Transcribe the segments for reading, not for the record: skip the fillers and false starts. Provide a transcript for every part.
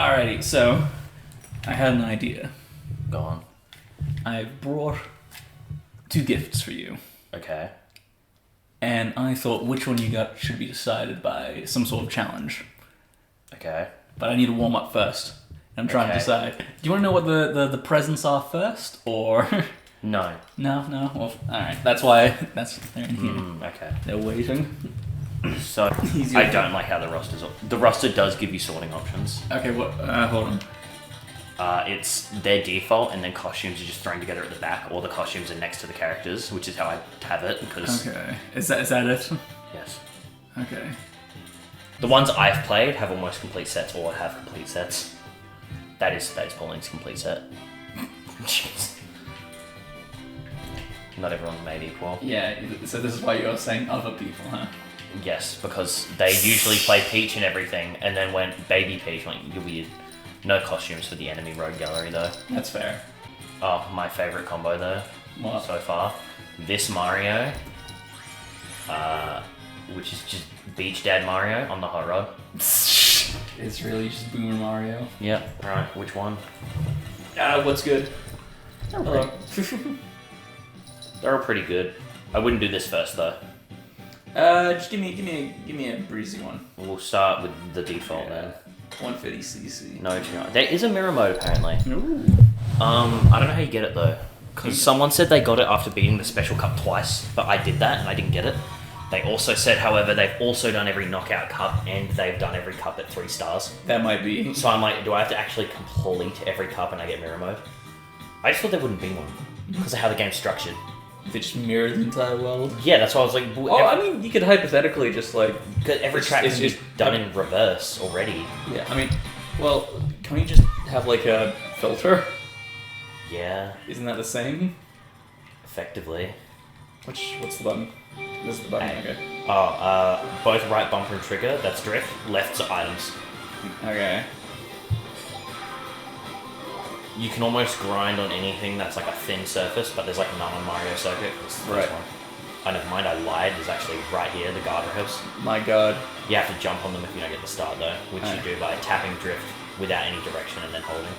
Alrighty, so I had an idea. Go on. I brought 2 gifts for you, Okay. and I thought which one you got should be decided by some sort of challenge. Okay. But I need to warm up first. I'm trying to decide. Do you want to know what the presents are first, or No. no? Well, all right. That's why they're in here. Okay. They're waiting. So I don't like how the roster's. The roster does give you sorting options. Okay. What? Hold on. It's their default, and then costumes are just thrown together at the back, or the costumes are next to the characters, which is how I have it. Because Okay. Is that it? yes, Okay. the ones I've played have almost complete sets, or have complete sets. That is Pauling's complete set. Jeez. Not everyone's made equal. Yeah. So this is why you're saying other people, huh? Yes, because they usually play Peach and everything, and then when Baby Peach, like, you're weird. No costumes for the enemy rogue gallery though. That's fair. Oh, my favourite combo though, What? so far. This Mario, which is just Beach Dad Mario on the hot rod. It's really just Boomer Mario. Yep, right, which one? What's good? Hello. They're all pretty good. I wouldn't do this first though. Just give me a breezy one. We'll start with the default then. 150cc. No, there is a mirror mode apparently. Ooh. I don't know how you get it though. Because someone said they got it after beating the special cup twice, but I did that and I didn't get it. They also said, however, they've also done every knockout cup and they've done every cup at 3 stars. That might be. So I'm like, do I have to actually complete every cup and I get mirror mode? I just thought there wouldn't be one because of how the game's structured. They just mirror the entire world. Yeah, that's why I was like, I mean, you could hypothetically just like... every track is just done in reverse already. Yeah, I mean, well, can we just have like a filter? Yeah, Isn't that the same? effectively. What's the button? This is the button, okay. Both right bumper and trigger, that's drift, left's items. Okay. You can almost grind on anything that's like a thin surface, but there's like none on Mario Circuit. It's the first Right. one. Oh, never mind, I lied. There's actually right here, the guardrails. My god. You have to jump on them if you don't get the start though, which Oh. you do by tapping drift without any direction and then holding.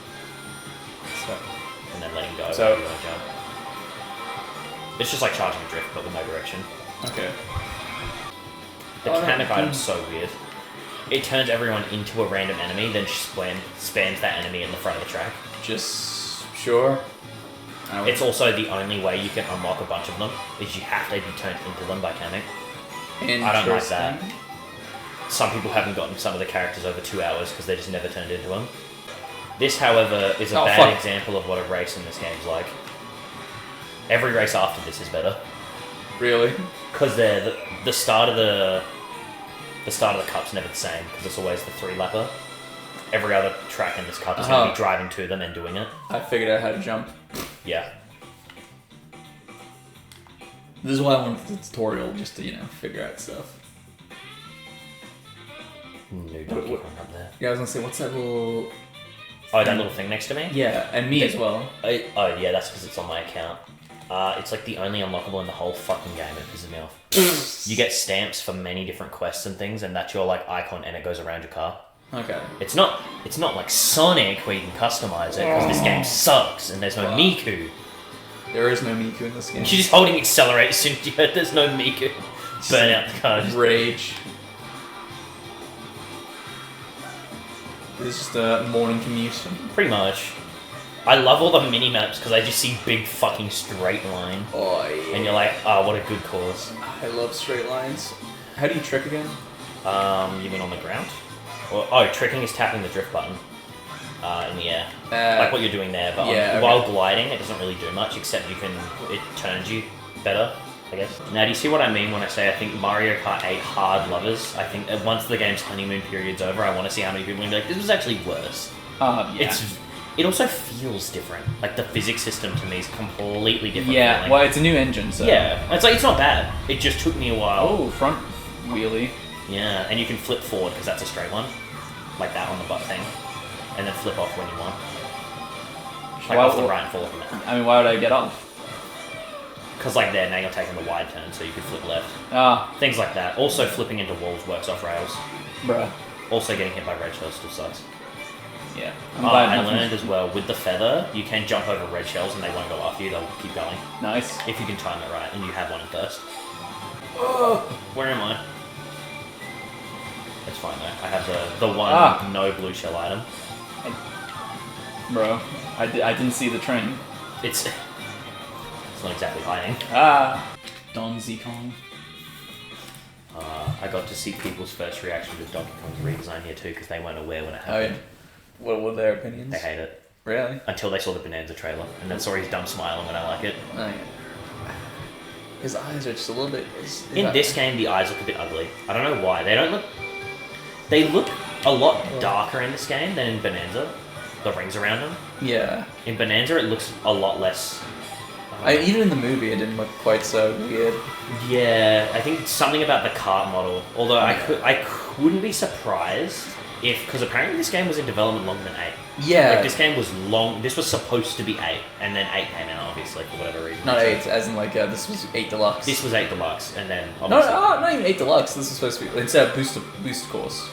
So, And then letting go So- when you want to jump. It's just like charging a drift, but with no direction. okay. The Oh, no. mechanic item's so weird. It turns everyone into a random enemy, then spams that enemy in the front of the track. Just... sure. It's also the only way you can unlock a bunch of them, is you have to be turned into them by Kamek. I don't like that. Interesting. Some people haven't gotten some of the characters over 2 hours because they just never turned into them. This, however, is a bad example of what a race in this game's like. Every race after this is better. Really? Because the start of the cup's never the same, because it's always the 3-lapper. Every other track in this cup is going to be driving to them and doing it. I figured out how to jump. Yeah. This is why I wanted the tutorial, just to, figure out stuff. No Donkey Kong up there. Yeah, I was gonna say, what's that little... Oh, that little thing next to me? Yeah, and me as well. Oh, yeah, that's because it's on my account. It's like the only unlockable in the whole fucking game. It pisses me off. You get stamps for many different quests and things, and that's your like icon, and it goes around your car. Okay. It's not like Sonic where you can customize it because this game sucks and there's no Miku. There is no Miku in this game. You're just holding accelerate as soon as you heard there's no Miku. Burn out the car. Rage. This is just a morning commute. Pretty much. I love all the mini maps because I just see big fucking straight line. Oh, yeah. And you're like, oh, what a good cause. I love straight lines. How do you trick again? You mean on the ground? Tricking is tapping the drift button in the air. Like what you're doing there, but while gliding, it doesn't really do much, except it turns you better, I guess. Now, do you see what I mean when I say I think Mario Kart 8 hard lovers? I think that once the game's honeymoon period's over, I want to see how many people will be like, this was actually worse. Yeah. It also feels different. Like, the physics system to me is completely different. Yeah, feeling. well, it's a new engine, so... Yeah, it's not bad. It just took me a while. Oh, front wheelie. Yeah, and you can flip forward because that's a straight one. Like that on the butt thing. And then flip off when you want. Like off the right and forward from that. I mean, why would I get off? Because like there, now you're taking the wide turn, so you can flip left. Things like that. Also, flipping into walls works off rails. Bruh. Also, getting hit by red shells still sucks. Yeah. I learned as well, with the feather, you can jump over red shells and they won't go after you, they'll keep going. Nice. If you can time it right and you have one in first. Oh, where am I? It's fine though. I have the one no blue shell item. Bro, I didn't see the train. It's not exactly hiding. Don Z Kong. I got to see people's first reaction to Donkey Kong's redesign here too, because they weren't aware when it happened. Oh, yeah. What were their opinions? They hate it. Really? Until they saw the Bonanza trailer, and then saw his dumb smile and went, I like it. Oh, yeah. His eyes are just a little bit... In this game, the eyes look a bit ugly. I don't know why. They look a lot darker in this game than in Bonanza. The rings around them. Yeah. In Bonanza, it looks a lot less... even in the movie, it didn't look quite so weird. Yeah, I think something about the kart model. Although I couldn't be surprised if... Because apparently this game was in development longer than 8. Yeah. Like, this game was long... This was supposed to be 8, and then 8 came out, obviously, for whatever reason. Not 8, as in, like, this was 8 Deluxe. This was 8 Deluxe, and then... No, not even 8 Deluxe. This was supposed to be... Instead of Boost Course.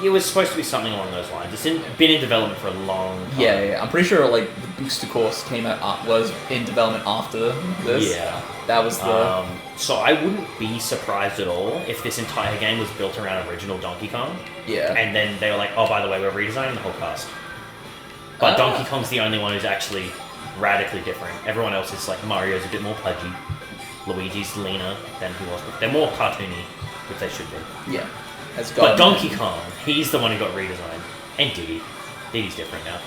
It was supposed to be something along those lines. It's been in development for a long time. Yeah. I'm pretty sure, like, the Booster Course came out... was in development after this. Yeah. That was the... So I wouldn't be surprised at all if this entire game was built around original Donkey Kong. Yeah. And then they were like, oh, by the way, we're redesigning the whole cast. But Donkey Kong's the only one who's actually radically different. Everyone else is like, Mario's a bit more pudgy. Luigi's leaner than he was before. They're more cartoony, which they should be. Yeah. But Donkey Kong, he's the one who got redesigned. And Diddy. Diddy's different now.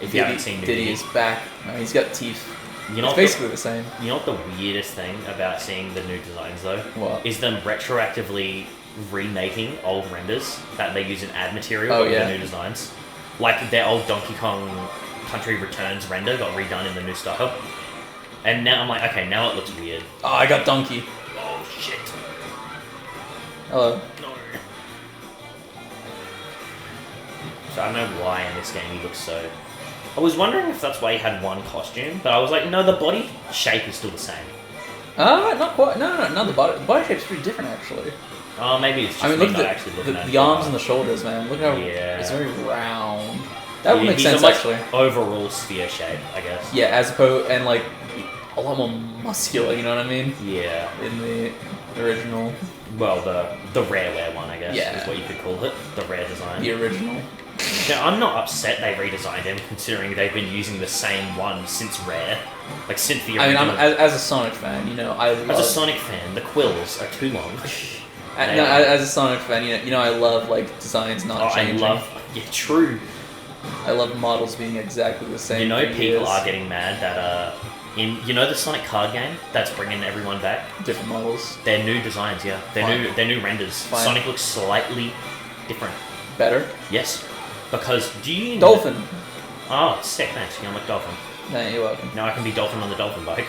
If you haven't seen Diddy is back. He's got teeth. You know it's basically the same. You know what the weirdest thing about seeing the new designs though? What? Is them retroactively remaking old renders that they use in ad material with the new designs. Like their old Donkey Kong Country Returns render got redone in the new style. And now I'm like, okay, now it looks weird. Oh, I got Donkey. Oh shit. Hello. No. So I don't know why in this game he looks so... I was wondering if that's why he had one costume, but I was like, no, the body shape is still the same. Not quite. No, the body shape's pretty different, actually. Oh, maybe it's just look not actually looking at the arms and the shoulders, man. Look how it's very round. That would make sense, actually. Overall sphere shape, I guess. Yeah, as opposed, and like, a lot more muscular, you know what I mean? Yeah. In the original. Well, the Rareware one, I guess, is what you could call it. The Rare design. The original. Now, I'm not upset they redesigned him, considering they've been using the same one since Rare. Like, since the original. I mean, as a Sonic fan, you know, I love... As a Sonic fan, the quills are too long. As a Sonic fan, you know, I love, like, designs not changing. Yeah, true. I love models being exactly the same. You know, people are getting mad that, you know the Sonic card game that's bringing everyone back? Different models. They're new designs, yeah. They're new renders. Fine. Sonic looks slightly different. Better? Yes. Because, do you... Dolphin! Oh, sick, thanks. You're like Dolphin. No, you're welcome. Now I can be Dolphin on the Dolphin bike,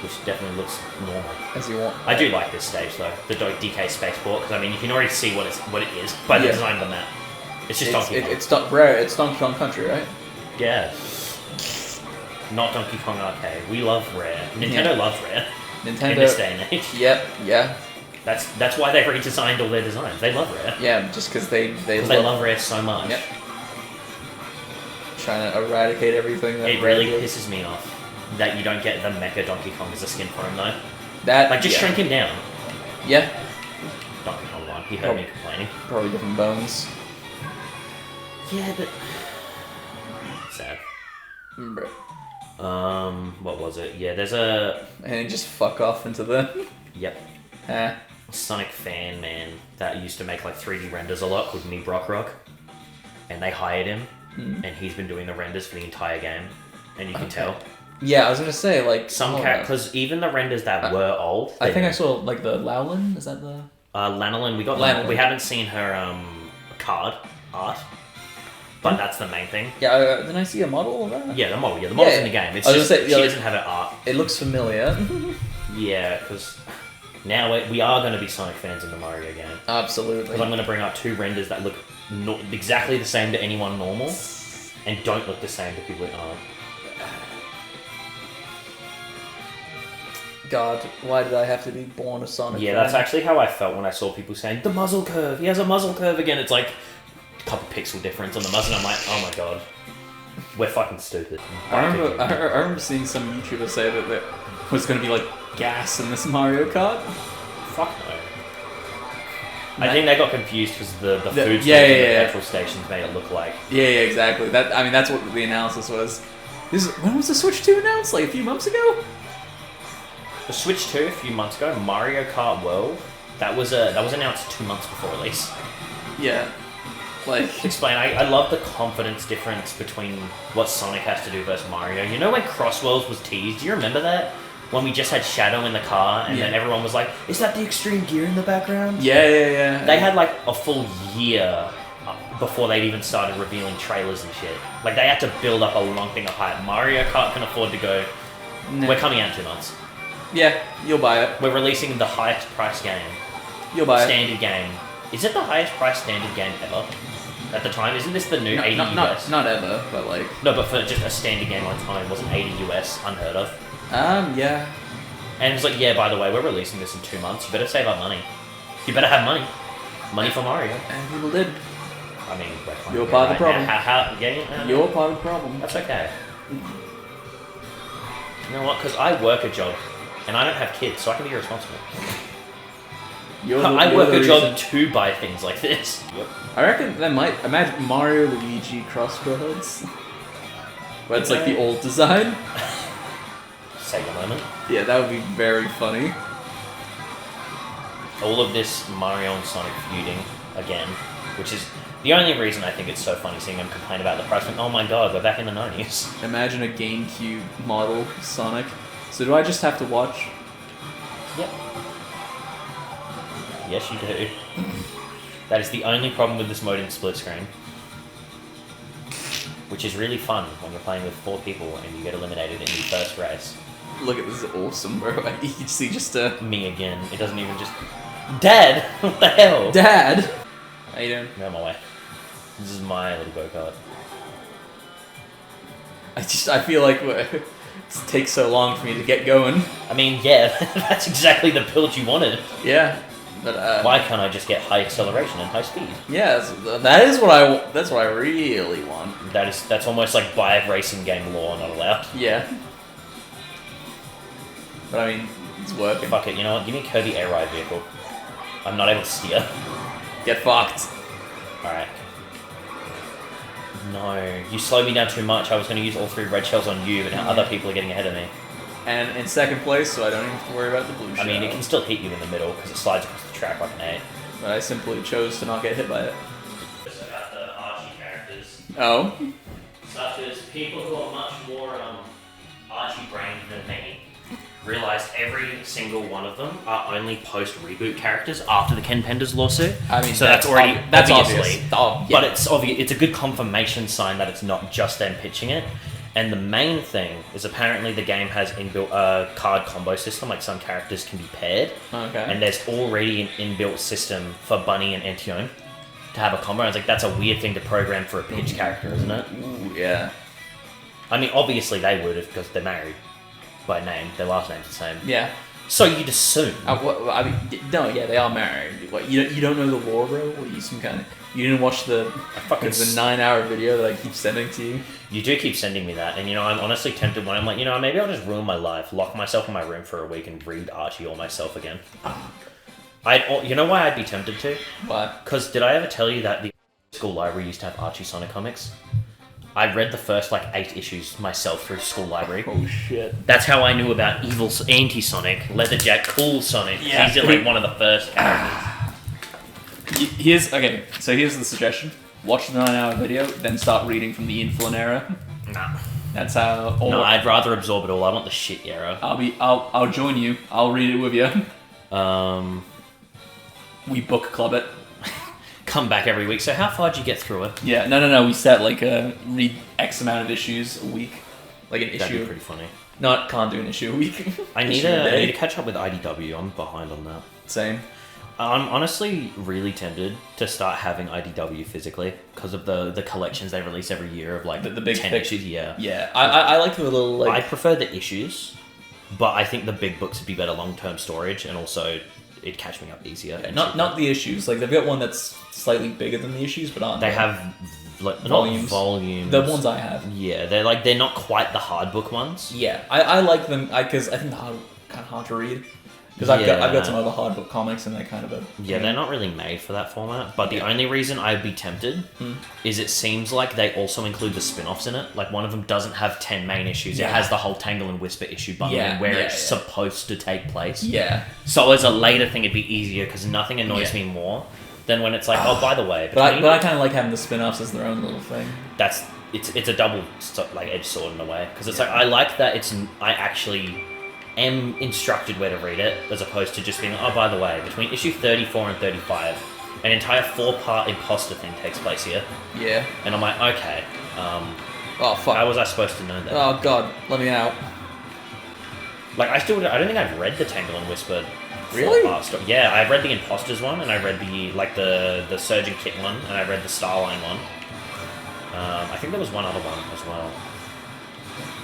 which definitely looks normal. As you want. I do like this stage, though. The DK Spaceport, because, I mean, you can already see what it is by the design of the map. It's just Donkey Kong. It's Donkey Kong Country, right? Yeah. Not Donkey Kong Arcade. We love Rare. Nintendo loves Rare. Nintendo. In this day and age. Yep, yeah. That's why they've redesigned all their designs. They love Rare. Yeah, just because they love Rare so much. Yep. Trying to eradicate everything that it really pisses me off that you don't get the Mecha Donkey Kong as a skin for him though. Just shrink him down. Yeah. Donkey Kong won. He heard me complaining. Probably different bones. Yeah, but sad. Bro. What was it? Yeah, there's a... And just fuck off into the... Yep. Sonic fan, man, that used to make like 3D renders a lot, called Me Brock Rock. And they hired him, and he's been doing the renders for the entire game. And you can tell. Yeah, I was gonna say, like... Some because even the renders that were old... I think I saw, like, the Lowlin, is that the... Lanolin, we got Lanolin. We haven't seen her, card art. But that's the main thing. Yeah, didn't I see a model of that? Yeah, the model. Yeah, the model's in the game. It's just she doesn't have her art. It looks familiar. Yeah, because now we are going to be Sonic fans in the Mario game. Absolutely. Because I'm going to bring up 2 renders that look exactly the same to anyone normal, and don't look the same to people that aren't. God, why did I have to be born a Sonic fan? That's actually how I felt when I saw people saying, the muzzle curve, he has a muzzle curve again. It's like, couple pixel difference on the muzzle. I'm like, oh my god, we're fucking stupid. I remember seeing some YouTuber say that there was going to be like gas in this Mario Kart. Fuck no. I think they got confused because the food stores and the petrol stations made it look like. Yeah, exactly. That's what the analysis was. When was the Switch 2 announced? Like a few months ago? The Switch 2 a few months ago, Mario Kart World, that was announced 2 months before release. Yeah. Like... Explain, I love the confidence difference between what Sonic has to do versus Mario. You know when Cross Worlds was teased? Do you remember that? When we just had Shadow in the car, and then everyone was like, is that the extreme gear in the background? Yeah. They had like a full year before they'd even started revealing trailers and shit. Like they had to build up a long thing of hype. Mario Kart can afford to go, we're coming out in 2 months. Yeah, you'll buy it. We're releasing the highest price game. You'll buy standard game. Is it the highest price standard game ever? At the time, isn't this the new 80 US? Not ever, but like... No, but for just a standard game on its own, wasn't 80 US unheard of? Yeah. And it was like, yeah, by the way, we're releasing this in 2 months. You better save up money. You better have money. Money for Mario. And people did. I mean, you're part of the problem. You're part of the problem. That's okay. You know what? Because I work a job, and I don't have kids, so I can be irresponsible. I work a job to buy things like this. Yep. I reckon they might imagine Mario Luigi Crossroads. But it's like the old design. Sega moment. Yeah, that would be very funny. All of this Mario and Sonic feuding again, which is the only reason I think it's so funny seeing them complain about the price. Oh my god, we're back in the 90s. Imagine a GameCube model Sonic. So do I just have to watch? Yep. Yes, you do. That is the only problem with this mode in split screen. Which is really fun when you're playing with 4 people and you get eliminated in the first race. Look at this, is awesome, bro. You can see just me again. It doesn't even just... Dad! What the hell? Dad! How you doing? Go on my way. This is my little go-kart. I feel like it takes so long for me to get going. I mean, yeah, that's exactly the build you wanted. Yeah. But, why can't I just get high acceleration and high speed? Yeah, that's what I really want. That's almost like by racing game law not allowed. Yeah. But I mean, it's working. Fuck it, you know what? Give me a Kirby Air Ride vehicle. I'm not able to steer. Get fucked. Alright. No, you slowed me down too much. I was going to use all 3 red shells on you, but now other people are getting ahead of me. And in second place, so I don't even have to worry about the blue shell. I mean, it can still hit you in the middle, because it slides across the track like an 8. But I simply chose to not get hit by it. Just about the Archie characters. Oh? Such as people who are much more Archie-brained than me realised every single one of them are only post-reboot characters after the Ken Penders lawsuit. I mean, so that's already that's obviously. Obvious. Oh, yeah. But it's obvious. It's a good confirmation sign that it's not just them pitching it. And the main thing is apparently the game has inbuilt a card combo system, like some characters can be paired. Okay. And there's already an inbuilt system for Bunny and Antione to have a combo. I was like, that's a weird thing to program for a pitch character, isn't it? Ooh, yeah. I mean, obviously they would have, because they're married by name. Their last name's the same. Yeah. So you'd assume. I mean, no, yeah, they are married. What, you don't know the lore, bro? What, you didn't watch the 9-hour video that I keep sending to you? You do keep sending me that, and you know, I'm honestly tempted when I'm like, you know, maybe I'll just ruin my life, lock myself in my room for a week and read Archie all myself again. You know why I'd be tempted to? Why? Because did I ever tell you that the school library used to have Archie Sonic comics? I read the first 8 issues myself through school library. Oh shit. That's how I knew about evil anti-Sonic, Leatherjack, cool Sonic. Yeah. He's one of the first characters. Here's the suggestion. Watch the 9-hour video, then start reading from the Inflin era. Nah. That's how... No, I'd rather absorb it all. I want the shit era. I'll join you. I'll read it with you. We book club it. Come back every week. So how far did you get through it? Yeah, no. We set read X amount of issues a week, like an issue. That'd be pretty funny. Can't do an issue a week. I need to catch up with IDW. I'm behind on that. Same. I'm honestly really tempted to start having IDW physically because of the collections they release every year of the big 10 issues. Yeah. Yeah, I like the little I prefer the issues, but I think the big books would be better long-term storage, and also it'd catch me up easier. Yeah, not the issues. They've got one that's slightly bigger than the issues, but aren't they have like volumes. Not volumes. The ones I have. Yeah, they're not quite the hard book ones. Yeah, I like them because I think they're kind of hard to read. Because I've got some other hard book comics and they're kind of a... Yeah, they're not really made for that format, but the only reason I'd be tempted is it seems like they also include the spin-offs in it. Like, one of them doesn't have 10 main issues. Yeah. It has the whole Tangle and Whisper issue bundle where it's supposed to take place. Yeah. So as a later thing, it'd be easier because nothing annoys me more than when it's like, oh, by the way... But I kind of like having the spin-offs as their own little thing. It's a double like edged sword in a way. Because it's like, I like that I actually... am instructed where to read it, as opposed to just being, oh, by the way, between issue 34 and 35, an entire 4-part imposter thing takes place here. Yeah. And I'm like, okay. Oh, fuck. How was I supposed to know that? Oh, God. Let me out. Like, I don't think I've read the Tangle and Whisper. Really? Yeah, I've read the Imposters one, and I read the Surgeon Kit one, and I read the Starline one. I think there was one other one as well.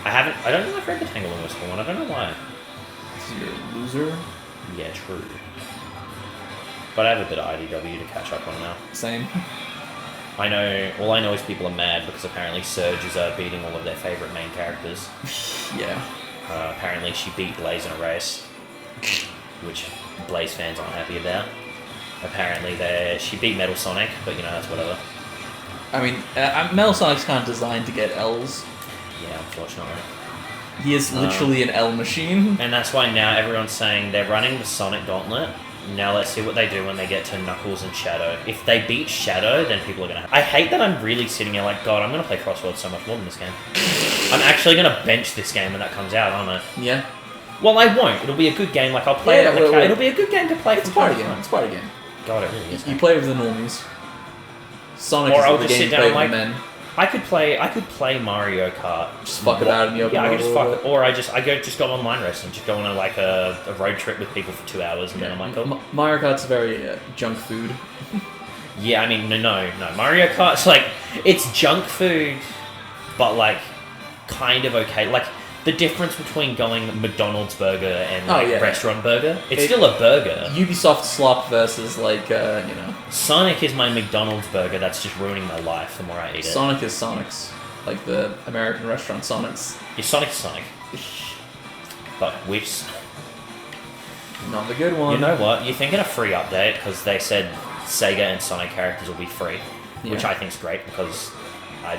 I don't think I've read the Tangle and Whisper one. I don't know why. You're a loser? Yeah, true. But I have a bit of IDW to catch up on now. Same. All I know is people are mad because apparently Surge is beating all of their favourite main characters. Yeah. Apparently she beat Blaze in a race, which Blaze fans aren't happy about. Apparently she beat Metal Sonic, but that's whatever. I mean, Metal Sonic's kind of designed to get L's. Yeah, unfortunately. He is literally an L machine. And that's why now everyone's saying they're running the Sonic Gauntlet. Now let's see what they do when they get to Knuckles and Shadow. If they beat Shadow, then people are going to... I hate that I'm really sitting here like, God, I'm going to play Crossworld so much more than this game. I'm actually going to bench this game when that comes out, aren't I? Yeah. Well, I won't. It'll be a good game. Like, I'll play it. It'll be a good game to play. It's a party game. It's a party game. God, it really is. You play with the normies. Sonic or is I'll the just game sit down like men. I could play Mario Kart. Just fuck about in the open world. I just fuck. Or I just go online racing. Just go on a road trip with people for 2 hours, and then I'm like, oh. Mario Kart's very junk food. Yeah, I mean, no. Mario Kart's like, it's junk food, but like, kind of okay. Like, the difference between going McDonald's burger and restaurant burger, it's still a burger. Ubisoft slop versus Sonic is my McDonald's burger that's just ruining my life the more I eat it. Sonic is Sonic's. Like the American restaurant Sonic's. Yeah, Sonic is Sonic. But which... Not the good one. You know what? You're thinking a free update because they said Sega and Sonic characters will be free. Yeah. Which I think is great because I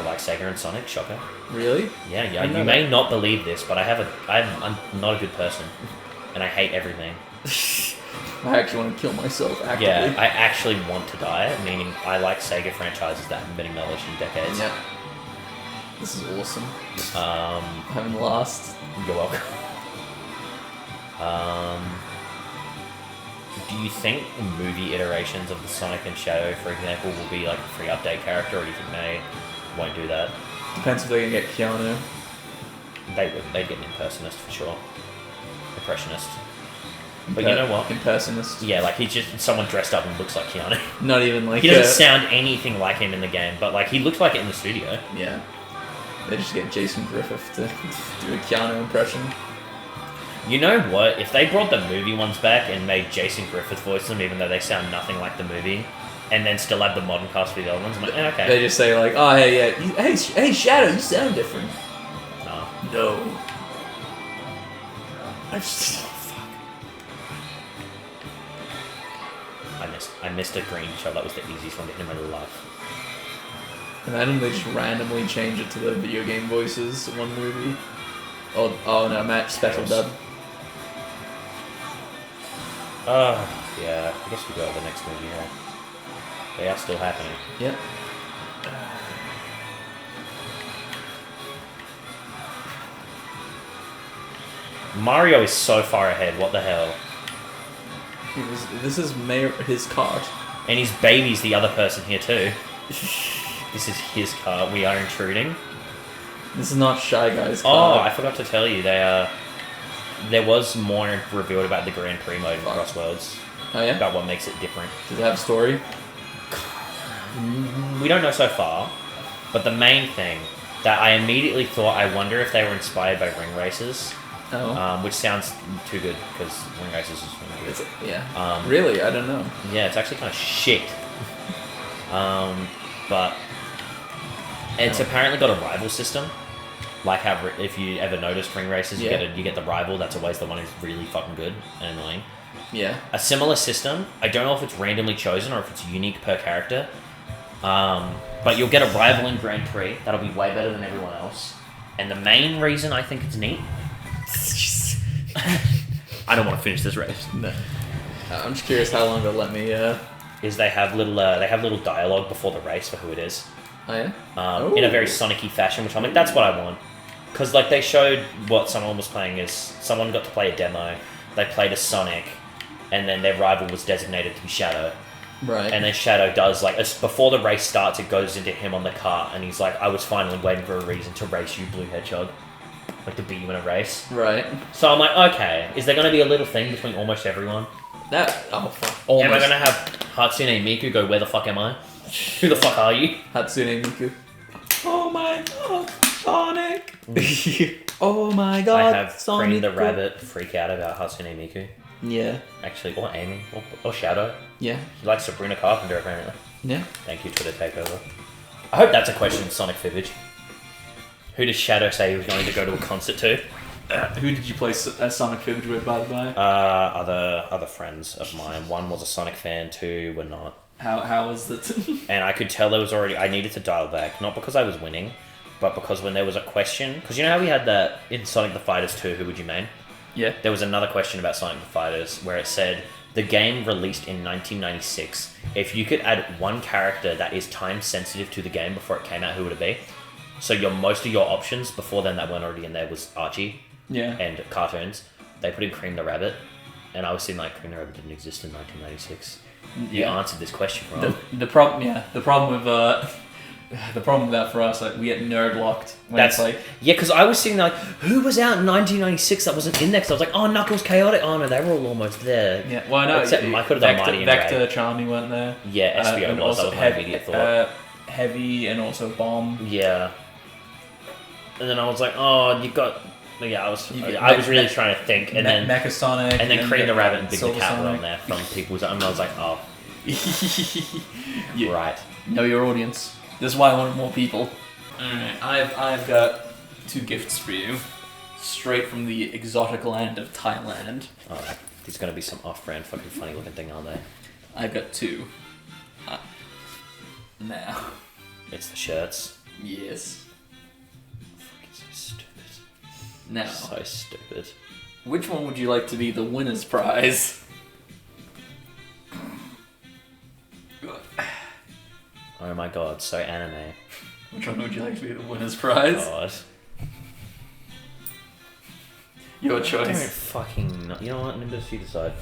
like Sega and Sonic, shocker. Really? Yeah. You may not believe this, but I'm not a good person. And I hate everything. I actually want to kill myself, actively. Yeah, I actually want to die, meaning I like Sega franchises that haven't been acknowledged in decades. Yeah. This is awesome. Having lost. You're welcome. Do you think movie iterations of the Sonic and Shadow, for example, will be like a free update character, or do you think they won't do that? Depends if they can get Keanu. They would. They'd get an impersonist for sure. Impressionist. But you know what? Impersonist. Yeah, like he's just someone dressed up and looks like Keanu. Not even like... He doesn't sound anything like him in the game, but like he looks like it in the studio. Yeah. They just get Jason Griffith to do a Keanu impression. You know what? If they brought the movie ones back and made Jason Griffith voice them, even though they sound nothing like the movie, and then still have the modern cast for the other ones, I'm like, okay. They just say like, oh, hey, yeah, hey, Shadow, you sound different. No. I just... fuck. I missed a green shot. That was the easiest one to hit in my life. Imagine they just randomly change it to the video game voices in one movie. Oh no, Matt, special dub. Yeah, I guess we go to the next movie, yeah. They are still happening. Yep. Mario is so far ahead, what the hell? This is his cart. And his baby's the other person here too. This is his car. We are intruding. This is not Shy Guy's car. Oh, I forgot to tell you. There was more revealed about the Grand Prix mode in Crossworlds. Oh yeah? About what makes it different. Does it have a story? We don't know so far. But the main thing that I immediately thought, I wonder if they were inspired by ring races. Oh. Which sounds too good because ring races is really good. Yeah. Really? I don't know. Yeah, it's actually kind of shit. But it's apparently got a rival system. Like how if you ever noticed ring races, you get the rival. That's always the one who's really fucking good and annoying. Yeah. A similar system. I don't know if it's randomly chosen or if it's unique per character. But you'll get a rival in Grand Prix. That'll be way better than everyone else. And the main reason I think it's neat. I don't want to finish this race. No. I'm just curious how long they'll let me. Is they have little dialogue before the race for who it is. Oh yeah. In a very Sonic-y fashion, which I'm like, that's what I want. Because like they showed what someone was playing is someone got to play a demo. They played as Sonic, and then their rival was designated to be Shadow. Right. And then Shadow does like before the race starts, it goes into him on the cart, and he's like, "I was finally waiting for a reason to race you, Blue Hedgehog, like to beat you in a race." Right. So I'm like, okay, is there going to be a little thing between almost everyone? Fuck. Am I going to have Hatsune Miku go, "Where the fuck am I? Who the fuck are you?" Hatsune Miku. Oh my god, Sonic! Oh my god, I have Sonic. Cream the Rabbit freak out about Hatsune Miku. Yeah. Actually, or Amy, or Shadow. Yeah. He likes Sabrina Carpenter, apparently. Yeah. Thank you, Twitter Takeover. I hope that's a question, Sonic Fibbage. Who does Shadow say he was going to go to a concert to? Who did you play Sonic Fibbage with, by the way? Other friends of mine. One was a Sonic fan, two were not. How was it? And I could tell there was already... I needed to dial back, not because I was winning, but because when there was a question... Because you know how we had that in Sonic the Fighters 2, who would you main? Yeah. There was another question about Sonic the Fighters where it said, the game released in 1996. If you could add one character that is time sensitive to the game before it came out, who would it be? So most of your options before then that weren't already in there was Archie. Yeah. And cartoons. They put in Cream the Rabbit. And I was thinking like Cream the Rabbit didn't exist in 1996. You answered this question wrong. The problem with that for us, like we get nerd locked. That's like because I was thinking like, who was out in 1996 that wasn't in there? Because I was like, oh, Knuckles, Chaotic. Oh no, they were all almost there. Yeah, well, I know. Except I could have done Mighty and Vector, Charmy weren't there. Yeah, SBO was. That was my immediate thought. Heavy and also Bomb. Yeah. And then I was like, oh, you got. Yeah, I was really trying to think, and then Mecha Sonic, and then Cream the Rabbit and Big the Silver Cat were Sonic. on there from people's. And I was like, oh, right. Know your audience. This is why I wanted more people. Alright, I've got two gifts for you, straight from the exotic land of Thailand. Oh, there's gonna be some off-brand fucking funny looking thing, aren't they? I've got two. Now. It's the shirts. Yes. Fucking so stupid. Now. So stupid. Which one would you like to be the winner's prize? Oh my god, so anime. Which one would you like to be the winner's prize? God. Your I don't choice. fucking know. You know what, Nimbus, you decide.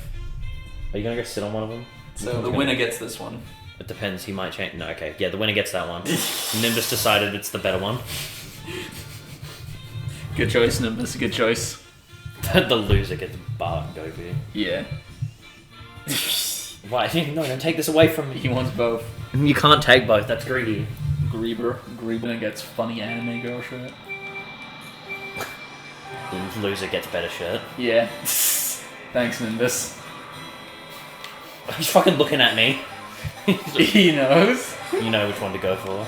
Are you gonna go sit on one of them? So the winner gets this one. It depends, he might change. No, okay. Yeah, the winner gets that one. Nimbus decided it's the better one. Good choice, Nimbus. Good choice. The loser gets Bart and Goku. Yeah. Why? No, don't take this away from me. He wants both. You can't take both, that's greedy. Grieber gets funny anime girl shirt. The loser gets better shirt. Yeah. Thanks, Nimbus. He's fucking looking at me. He knows. You know which one to go for.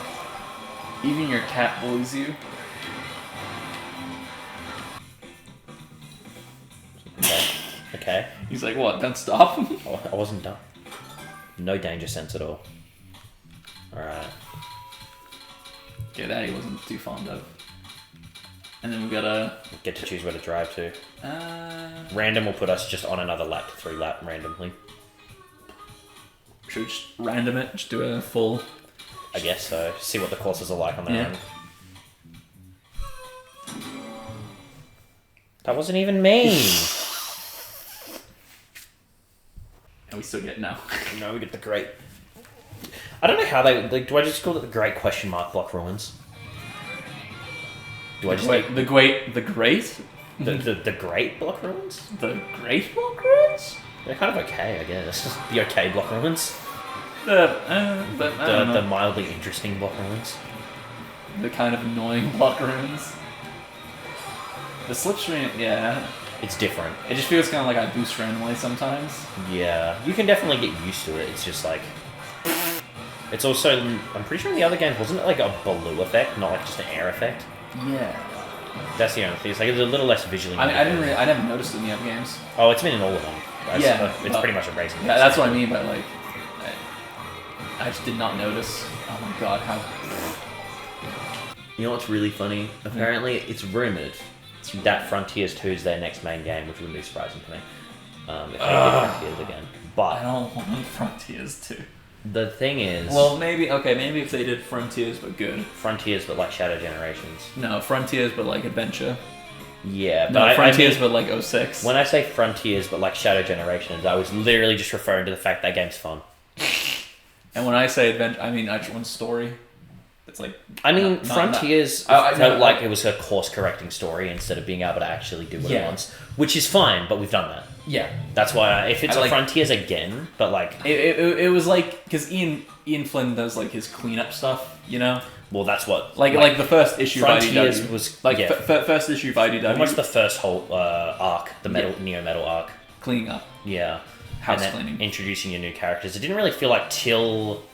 Even your cat bullies you. Okay. He's like, what? Don't stop. Oh, I wasn't done. No danger sense at all. Alright. Yeah, that he wasn't too fond of. And then we've got a... Get to choose where to drive to. Random will put us just on another lap to 3 lap randomly. Should we just random it? Just do a full... I guess so. See what the courses are like on their own. That wasn't even me! And we still get no. No, we get the great... I don't know how they... Like, do I just call it the great question mark block ruins? Do I just... Wait, the great... The great? The great block ruins? The great block ruins? They're kind of okay, I guess. The okay block ruins. The mildly interesting block ruins. The kind of annoying block ruins. The slipstream, yeah. It's different. It just feels kind of like I boost randomly sometimes. Yeah. You can definitely get used to it. It's just like... It's also, I'm pretty sure in the other games, wasn't it like a blue effect, not like just an air effect? Yeah. That's the only thing. It's like it's a little less visually. I never noticed it in the other games. Oh, it's been in all of them. It's pretty much a racing game. Yeah, that's what I mean by like, I just did not notice. Oh my god, how. You know what's really funny? Apparently, it's rumored that Frontiers 2 is their next main game, which wouldn't be surprising to me. If they did Frontiers again, but I don't want Frontiers 2. The thing is, well, maybe if they did Frontiers but good. Frontiers but like Shadow Generations. No, Frontiers but like Adventure. Yeah, but no, Frontiers but like 06. When I say Frontiers but like Shadow Generations, I was literally just referring to the fact that game's fun. And when I say Adventure, I mean I just want story. It's like Frontiers felt like it was a course-correcting story instead of being able to actually do what it wants, which is fine. But we've done that. Yeah, that's why if it's Frontiers again, but like it was like because Ian Flynn does like his cleanup stuff, you know. Well, that's what like the first issue Frontiers of IDW was like first issue of IDW. Almost the first whole arc, the Neo Metal arc, cleaning up. Yeah, house cleaning, introducing your new characters. It didn't really feel like till.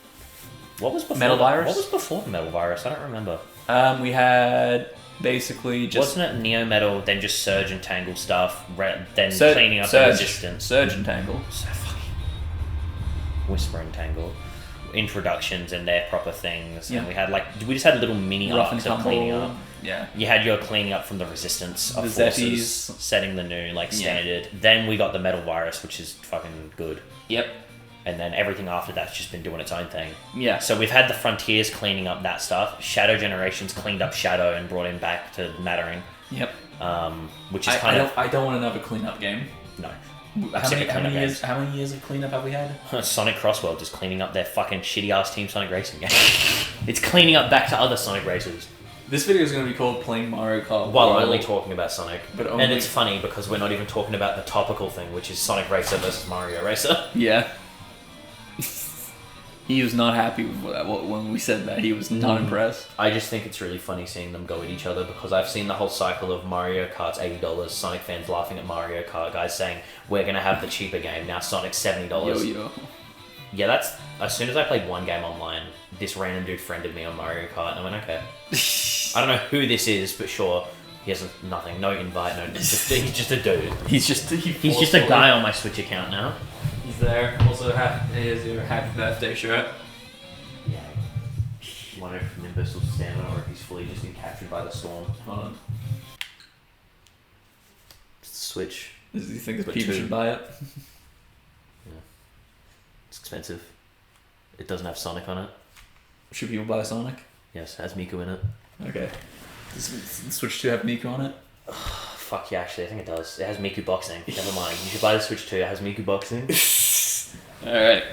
What was before Metal Virus? What was before Metal Virus? I don't remember. We had basically just... Wasn't it Neo Metal, then just Surge and Tangle stuff, then cleaning up the Resistance. Surge and Tangle. So fucking... Whisper and Tangle. Introductions and their proper things. Yeah. And we just had little mini arcs of cleaning up. Yeah. You had your cleaning up from the Resistance of the forces, Zeppies. Setting the new standard. Yeah. Then we got the Metal Virus, which is fucking good. Yep. And then everything after that's just been doing its own thing. Yeah. So we've had the Frontiers cleaning up that stuff. Shadow Generations cleaned up Shadow and brought him back to mattering. Yep. Which is I don't want another cleanup game. No. How many years of cleanup have we had? Sonic Crossworld just cleaning up their fucking shitty ass Team Sonic Racing game. It's cleaning up back to other Sonic races. This video is going to be called Playing Mario Kart While only talking about Sonic. And it's funny because we're not even talking about the topical thing, which is Sonic Racer versus Mario Racer. Yeah. He was not happy with when we said that. He was not impressed. I just think it's really funny seeing them go at each other because I've seen the whole cycle of Mario Kart's $80, Sonic fans laughing at Mario Kart guys saying, we're going to have the cheaper game, now Sonic's $70. Yo. Yeah, that's... As soon as I played one game online, this random dude friended me on Mario Kart and I went, okay. I don't know who this is, but sure. He has nothing, no invite, he's just a dude. He's just a guy on my Switch account now. He's there. Also, here's your happy birthday shirt. Yeah. I wonder if Nimbus will stand on or if he's fully just been captured by the storm. Hold on. Switch. Do you think that people should buy it? Yeah. It's expensive. It doesn't have Sonic on it. Should people buy Sonic? Yes, it has Miku in it. Okay. Does Switch 2 have Miku on it? Fuck yeah, actually, I think it does. It has Miku boxing. Never mind. You should buy the Switch 2. It has Miku boxing. Alright.